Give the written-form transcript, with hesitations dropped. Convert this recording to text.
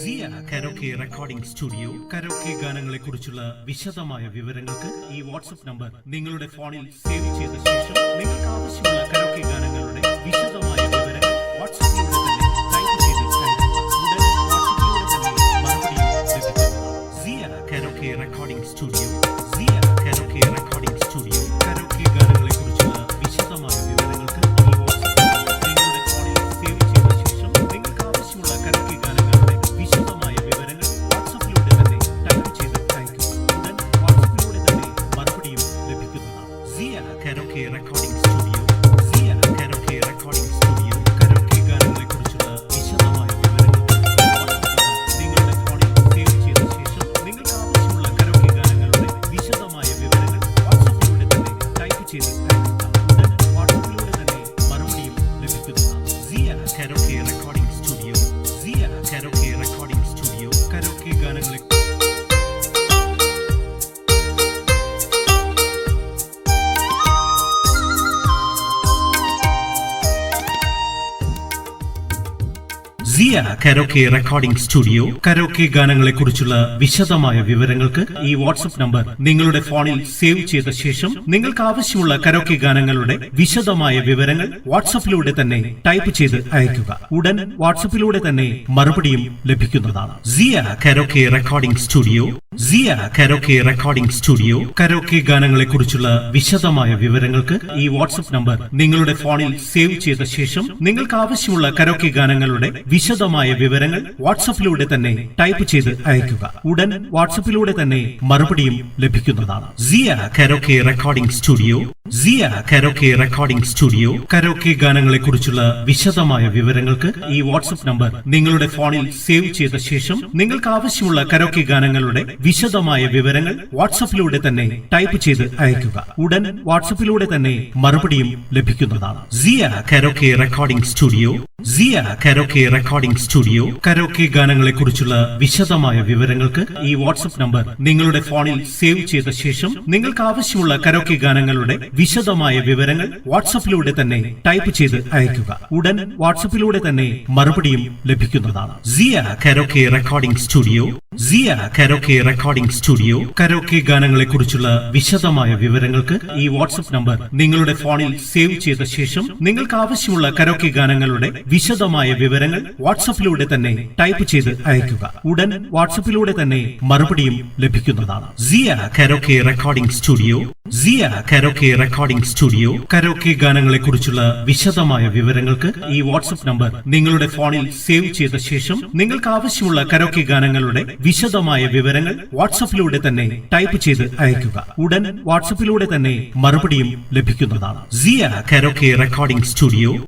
സിയ karaoke recording studio karaoke ഗാനങ്ങളെ കുറിച്ചുള്ള വിശദമായ വിവരങ്ങൾക്ക് ഈ വാട്സ്ആപ്പ് നമ്പർ നിങ്ങളുടെ ഫോണിൽ സേവ് ചെയ്ത ശേഷം നിങ്ങൾക്ക് ആവശ്യമുള്ള കരോക്കെ ഗാനങ്ങളുടെ വിശദമായ വിവരങ്ങൾ വാട്സ്ആപ്പിലൂടെ തന്നെ ടൈപ്പ് ചെയ്ത് ഉടൻ വാട്സ്ആപ്പിലൂടെ തന്നെ മറുപടി ലഭിക്കും. സിയ കരോക്കെ റെക്കോർഡിംഗ് സ്റ്റുഡിയോ സിയ കരോക്കെ റെക്കോർഡിംഗ് സ്റ്റുഡിയോ കരോക്കെ ഗാനങ്ങളെ കുറിച്ചുള്ള വിശദമായ വിവരങ്ങൾക്ക് ഈ വാട്സ്ആപ്പ് നമ്പർ നിങ്ങളുടെ ഫോണിൽ സേവ് ചെയ്ത ശേഷം നിങ്ങൾക്ക് ആവശ്യമുള്ള കരോക്കെ ഗാനങ്ങളുടെ വിശദമായ വിവരങ്ങൾ വാട്സ്ആപ്പിലൂടെ തന്നെ ടൈപ്പ് ചെയ്ത് അയക്കുക. ഉടൻ വാട്സ്ആപ്പിലൂടെ തന്നെ മറുപടിയും ലഭിക്കുന്നതാണ്. സിയ കരോക്കെ റെക്കോർഡിംഗ് സ്റ്റുഡിയോ സിയ കരോക്കെ റെക്കോർഡിംഗ് സ്റ്റുഡിയോ കരോക്കെ ഗാനങ്ങളെ കുറിച്ചുള്ള വിശദമായ വിവരങ്ങൾക്ക് നിങ്ങളുടെ ഫോണിൽ സേവ് ചെയ്ത ശേഷം നിങ്ങൾക്ക് ആവശ്യമുള്ള കരോക്കെ ഗാനങ്ങളുടെ വിശദമായ വിവരങ്ങൾ വാട്സ്ആപ്പിലൂടെ തന്നെ ടൈപ്പ് ചെയ്ത് അയക്കുക. ഉടൻ വാട്സ്ആപ്പിലൂടെ തന്നെ മറുപടിയും ലഭിക്കുന്നതാണ്. സിയ കരോക്കെ റെക്കോർഡിംഗ് സ്റ്റുഡിയോ സിയ കരോക്കെ റെക്കോർഡിംഗ് സ്റ്റുഡിയോ കരോക്കെ ഗാനങ്ങളെ സിയ കരോക്കെ റെക്കോർഡിംഗ് സ്റ്റുഡിയോ കരോക്കെ ഗാനങ്ങളെ കുറിച്ചുള്ള വിശദമായ വിവരങ്ങൾക്ക് ഈ വാട്സ്ആപ്പ് നമ്പർ നിങ്ങളുടെ ഫോണിൽ സേവ് ചെയ്ത ശേഷം നിങ്ങൾക്ക് ആവശ്യമുള്ള കരോക്കെ ഗാനങ്ങളുടെ വിശദമായ വിവരങ്ങൾ വാട്സ്ആപ്പിലൂടെ തന്നെ ടൈപ്പ് ചെയ്ത് അയക്കുക. ഉടൻ വാട്സ്ആപ്പിലൂടെ തന്നെ മറുപടിയും ലഭിക്കുന്നതാണ്. സിയ കരോക്കെ റെക്കോർഡിംഗ് സ്റ്റുഡിയോ സിയ കരോക്കെ റെക്കോർഡിംഗ് സ്റ്റുഡിയോ കരോക്കെ ഗാനങ്ങളെ കുറിച്ചുള്ള വിശദമായ വിവരങ്ങൾക്ക് ഈ വാട്സ്ആപ്പ് നമ്പർ നിങ്ങളുടെ ഫോണിൽ സേവ് ചെയ്ത ശേഷം നിങ്ങൾക്ക് ആവശ്യമുള്ള കരോക്കെ ഗാനങ്ങളുടെ വിശദമായ വിവരങ്ങൾ വാട്സ്ആപ്പിലൂടെ തന്നെ ടൈപ്പ് ചെയ്ത് അയക്കുക. ഉടൻ വാട്സ്ആപ്പിലൂടെ തന്നെ മറുപടിയും ലഭിക്കുന്നതാണ്. സിയ കരോക്കെ റെക്കോർഡിംഗ് സ്റ്റുഡിയോ സിയ കരോക്കെ റെക്കോർഡിംഗ് സ്റ്റുഡിയോ കരോക്കെ ഗാനങ്ങളെ കുറിച്ചുള്ള വിശദമായ വിവരങ്ങൾക്ക് ഈ വാട്സ്ആപ്പ് നമ്പർ നിങ്ങളുടെ ഫോണിൽ സേവ് ചെയ്ത ശേഷം നിങ്ങൾക്ക് ആവശ്യമുള്ള കരോക്കെ ഗാനങ്ങളുടെ വിശദമായ വിവരങ്ങൾ വാട്സ്ആപ്പിലൂടെ തന്നെ ടൈപ്പ് ചെയ്ത് അയക്കുക. ഉടൻ വാട്സ്ആപ്പിലൂടെ തന്നെ മറുപടിയും ലഭിക്കുന്നതാണ്. സിയ കരോക്കെ റെക്കോർഡിംഗ് സ്റ്റുഡിയോ സിയ കരോക്കെ റെക്കോർഡിംഗ് സ്റ്റുഡിയോ കരോക്കെ ഗാനങ്ങളെ കുറിച്ചുള്ള വിശദമായ വിവരങ്ങൾക്ക് ഈ വാട്സ്ആപ്പ് നമ്പർ നിങ്ങളുടെ ഫോണിൽ സേവ് ചെയ്ത ശേഷം നിങ്ങൾക്ക് ആവശ്യമുള്ള കരോക്കെ ഗാനങ്ങളുടെ വിശദമായ വിവരങ്ങൾ വാട്സ്ആപ്പിലൂടെ തന്നെ ടൈപ്പ് ചെയ്ത് അയക്കുക. ഉടൻ വാട്സ്ആപ്പിലൂടെ തന്നെ മറുപടിയും ലഭിക്കുന്നതാണ്. സിയ കരോക്കെ റെക്കോർഡിംഗ് സ്റ്റുഡിയോ സിയ കരോക്കെ റെക്കോർഡിംഗ് സ്റ്റുഡിയോ കരോക്കെ ഗാനങ്ങളെ കുറിച്ചുള്ള വിശദമായ വിവരങ്ങൾക്ക് ഈ വാട്സ്ആപ്പ് നമ്പർ നിങ്ങളുടെ ഫോണിൽ സേവ് ചെയ്ത ശേഷം നിങ്ങൾക്ക് ആവശ്യമുള്ള കരോക്കെ ഗാനങ്ങളുടെ വിശദമായ വിവരങ്ങൾ വാട്സ്ആപ്പിലൂടെ തന്നെ ടൈപ്പ് ചെയ്ത് അയക്കുക. ഉടൻ വാട്സ്ആപ്പിലൂടെ തന്നെ മറുപടിയും ലഭിക്കുന്നതാണ്. സിയ കരോക്കെ റെക്കോർഡിംഗ് സ്റ്റുഡിയോ സിയ കരോക്കെ റെക്കോർഡിംഗ് സ്റ്റുഡിയോ കരോക്കെ ഗാനങ്ങളെ കുറിച്ചുള്ള വിശദമായ വിവരങ്ങൾക്ക് ഈ വാട്സ്ആപ്പ് നമ്പർ നിങ്ങളുടെ ഫോണിൽ സേവ് ചെയ്ത ശേഷം നിങ്ങൾക്ക് ആവശ്യമുള്ള കരോക്കെ ഗാനങ്ങളുടെ വിശദമായ വിവരങ്ങൾ വാട്സ്ആപ്പിലൂടെ തന്നെ ടൈപ്പ് ചെയ്ത് അയക്കുക. ഉടൻ വാട്സ്ആപ്പിലൂടെ തന്നെ മറുപടിയും ലഭിക്കുന്നതാണ്. സിയ കരോക്കെ റെക്കോർഡിംഗ് സ്റ്റുഡിയോ